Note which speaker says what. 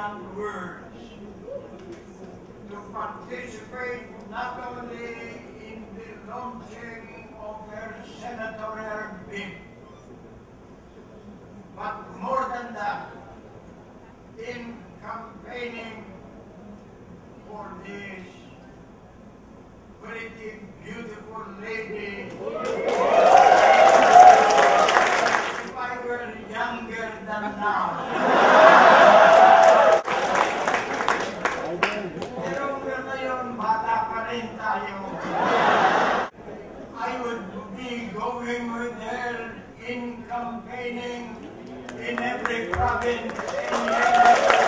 Speaker 1: beyond words to participate not only in the launching of her senatorial bid, but more than that, in campaigning for this pretty beautiful lady. If I were younger than now. Pero ngayon, bata pa rin tayo. I would be going with her in campaigning in every province in